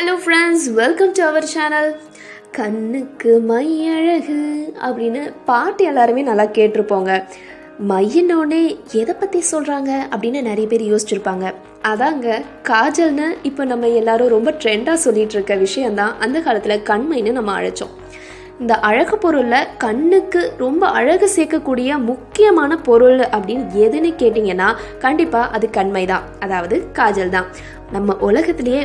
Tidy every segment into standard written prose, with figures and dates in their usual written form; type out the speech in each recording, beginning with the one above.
Hello friends, welcome to our channel. கண்ணுக்கு மை அழகு அப்படின்னு பாட்டு எல்லாருமே நல்லா கேட்டிருப்போங்க. மையினோடனே எதை பற்றி சொல்கிறாங்க அப்படின்னு நிறைய பேர் யோசிச்சுருப்பாங்க. அதாங்க காஜல்னு இப்போ நம்ம எல்லாரும் ரொம்ப ட்ரெண்டாக சொல்லிகிட்டு இருக்க விஷயந்தான் அந்த காலத்தில் கண்மைன்னு நம்ம அழைச்சோம். இந்த அழகு பொருளில் கண்ணுக்கு ரொம்ப அழகு சேர்க்கக்கூடிய முக்கியமான பொருள் அப்படின்னு எதுன்னு கேட்டிங்கன்னா கண்டிப்பாக அது கண்மை தான், அதாவது காஜல் தான். நம்ம உலகத்திலேயே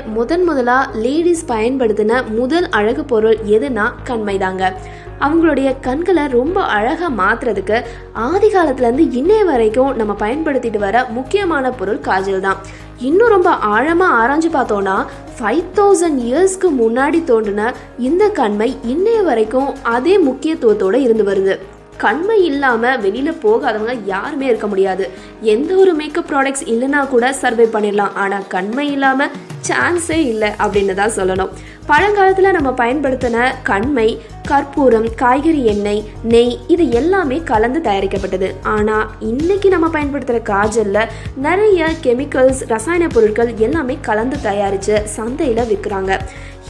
முதலாக லேடிஸ் பயன்படுத்தின முதல் அழகு பொருள் எதுனா கண்மை தாங்க. அவங்களுடைய கண்களை ரொம்ப அழகாக மாற்றுறதுக்கு ஆதி காலத்துலேருந்து இன்னைய வரைக்கும் நம்ம பயன்படுத்திட்டு வர முக்கியமான பொருள் காஜல் தான். இன்னும் ரொம்ப ஆழமாக ஆராய்ஞ்சு பார்த்தோன்னா 5000 இயர்ஸ்க்கு முன்னாடி தோன்றின இந்த கண்மை இன்னைய வரைக்கும் அதே முக்கியத்துவத்தோடு இருந்து வருது. கண்மை இல்லாமல் வெளியில் போகாதவங்க யாருமே இருக்க முடியாது. எந்த ஒரு மேக்கப் ப்ராடக்ட்ஸ் இல்லைன்னா கூட சர்வை பண்ணிடலாம். ஆனால் கண்மை இல்லாமல் சான்ஸே இல்லை அப்படின்னு தான் சொல்லணும். பழங்காலத்தில் நம்ம பயன்படுத்தின கண்மை கற்பூரம், காய்கறி எண்ணெய், நெய் இது எல்லாமே கலந்து தயாரிக்கப்பட்டது. ஆனால் இன்னைக்கு நம்ம பயன்படுத்துகிற காஜலில் நிறைய கெமிக்கல்ஸ், ரசாயன பொருட்கள் எல்லாமே கலந்து தயாரித்து சந்தையில் விற்கிறாங்க.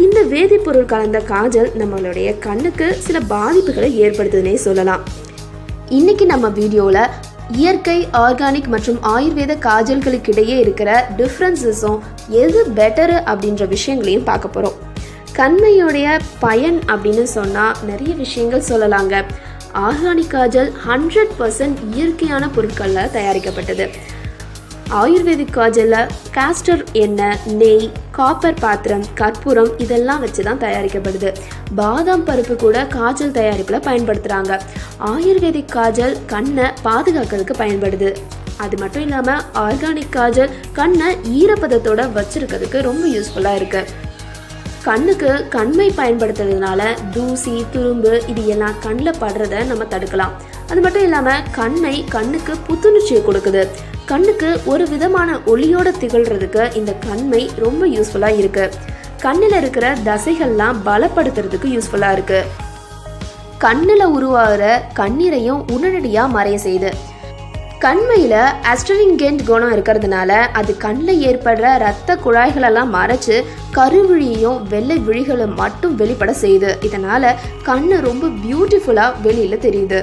இந்த வேதிப்பொருள் கலந்த காஜல் நம்மளுடைய கண்ணுக்கு சில பாதிப்புகளை ஏற்படுத்துதுன்னே சொல்லலாம். இன்னைக்கு நம்ம வீடியோவில் இயற்கை, ஆர்கானிக் மற்றும் ஆயுர்வேத காஜல்களுக்கு இடையே இருக்கிற டிஃப்ரென்சஸும் எது பெட்டரு அப்படின்ற விஷயங்களையும் பார்க்க போகிறோம். கண்மையோடைய பயன் அப்படின்னு சொன்னால் நிறைய விஷயங்கள் சொல்லலாங்க. ஆர்கானிக் காஜல் 100% இயற்கையான பொருட்களில் தயாரிக்கப்பட்டது. ஆயுர்வேதிக் காஜலில் காஸ்டர் எண்ணெய், நெய், காப்பர் பாத்திரம், கற்பூரம் இதெல்லாம் வச்சு தான் தயாரிக்கப்படுது. பாதாம் பருப்பு கூட காஜல் தயாரிப்பில் பயன்படுத்துகிறாங்க. ஆயுர்வேதிக் காஜல் கண்ணை பாதுகாக்கிறதுக்கு பயன்படுது. அது மட்டும் இல்லாமல் ஆர்கானிக் காஜல் கண்ணை ஈரப்பதத்தோட வச்சிருக்கிறதுக்கு ரொம்ப யூஸ்ஃபுல்லாக இருக்குது. கண்ணுக்கு கண்மை பயன்படுத்துறதுனால தூசி, துரும்பு இது எல்லாம் கண்ணில் படுறத நம்ம தடுக்கலாம். அது மட்டும் இல்லாமல் கண்மை கண்ணுக்கு புத்துணர்ச்சியை கொடுக்குது. கண்ணுக்கு ஒரு விதமான ஒளியோட திகழ்றதுக்கு இந்த கண்மை ரொம்ப யூஸ்ஃபுல்லாக இருக்குது. கண்ணில் இருக்கிற தசைகள்லாம் பலப்படுத்துறதுக்கு யூஸ்ஃபுல்லாக இருக்குது. கண்ணில் உருவாகிற கண்ணீரையும் உடனடியாக மறைய செய்யுது. கண்மையில் அஸ்ட்ரிங்கென்ட் குணம் இருக்கிறதுனால அது கண்ணில் ஏற்படுற இரத்த குழாய்களெல்லாம் மறைச்சு கருவிழியையும் வெள்ளை விழிகளை மட்டும் வெளிப்பட செய்யுது. இதனால் கண்ணு ரொம்ப பியூட்டிஃபுல்லாக வெளியில் தெரியுது.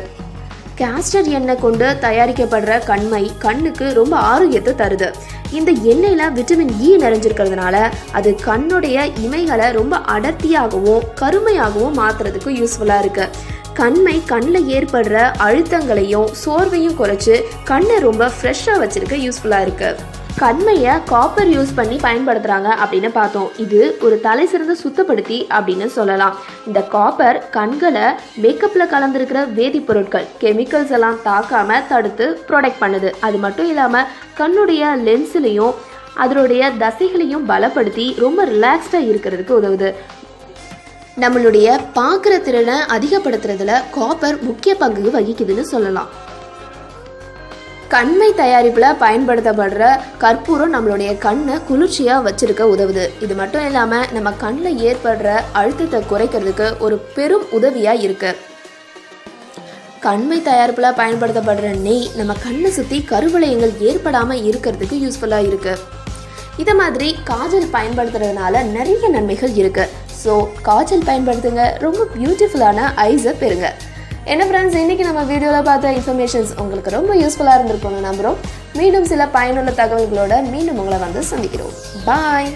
காஸ்டர் எண்ணெய் கொண்டு தயாரிக்கப்படுற கண்மை கண்ணுக்கு ரொம்ப ஆரோக்கியத்தை தருது. இந்த எண்ணெயில் விட்டமின் இ நிறைஞ்சிருக்கிறதுனால அது கண்ணுடைய இமைகளை ரொம்ப அடர்த்தியாகவும் கருமையாகவும் மாற்றுறதுக்கு யூஸ்ஃபுல்லாக இருக்குது. கண்மை கண்ணில் ஏற்படுற அழுத்தங்களையும் சோர்வையும் குறைச்சி கண்ணை ரொம்ப ஃப்ரெஷ்ஷாக வச்சுருக்க யூஸ்ஃபுல்லாக இருக்குது. கண்மையை காப்பர் யூஸ் பண்ணி பயன்படுத்துகிறாங்க அப்படின்னு பார்த்தோம். இது ஒரு தலை சிறந்த சுத்தப்படுத்தி அப்படின்னு சொல்லலாம். இந்த காப்பர் கண்களை மேக்கப்பில் கலந்துருக்கிற வேதிப்பொருட்கள், கெமிக்கல்ஸ் எல்லாம் தாக்காமல் தடுத்து ப்ரொடெக்ட் பண்ணுது. அது மட்டும் இல்லாமல் கண்ணுடைய லென்ஸ்லையும் அதனுடைய தசைகளையும் பலப்படுத்தி ரொம்ப ரிலாக்ஸ்டாக இருக்கிறதுக்கு உதவுது. நம்மளுடைய பார்க்குற திறனை அதிகப்படுத்துறதுல காப்பர் முக்கிய பங்கு வகிக்குதுன்னு சொல்லலாம். கண்மை தயாரிப்பில் பயன்படுத்தப்படுற கற்பூரம் நம்மளுடைய கண்ணை குளிர்ச்சியாக வச்சிருக்க உதவுது. இது மட்டும் இல்லாமல் நம்ம கண்ணில் ஏற்படுற அழுத்தத்தை குறைக்கிறதுக்கு ஒரு பெரும் உதவியாக இருக்குது. கண்மை தயாரிப்பில் பயன்படுத்தப்படுற நெய் நம்ம கண்ணை சுற்றி கருவளையங்கள் ஏற்படாமல் இருக்கிறதுக்கு யூஸ்ஃபுல்லாக இருக்குது. இதை மாதிரி காஜல் பயன்படுத்துறதுனால நிறைய நன்மைகள் இருக்குது. ஸோ காஜல் பயன்படுத்துங்க, ரொம்ப பியூட்டிஃபுல்லான ஐஸை பெறுங்க. என்ன ஃப்ரெண்ட்ஸ், இன்றைக்கி நம்ம வீடியோவில் பார்த்த இன்ஃபர்மேஷன்ஸ் உங்களுக்கு ரொம்ப யூஸ்ஃபுல்லாக இருந்திருக்கும்னு நம்புகிறோம். மீண்டும் சில பயனுள்ள தகவல்களோட மீண்டும் உங்களை வந்து சந்திக்கிறோம். பாய்.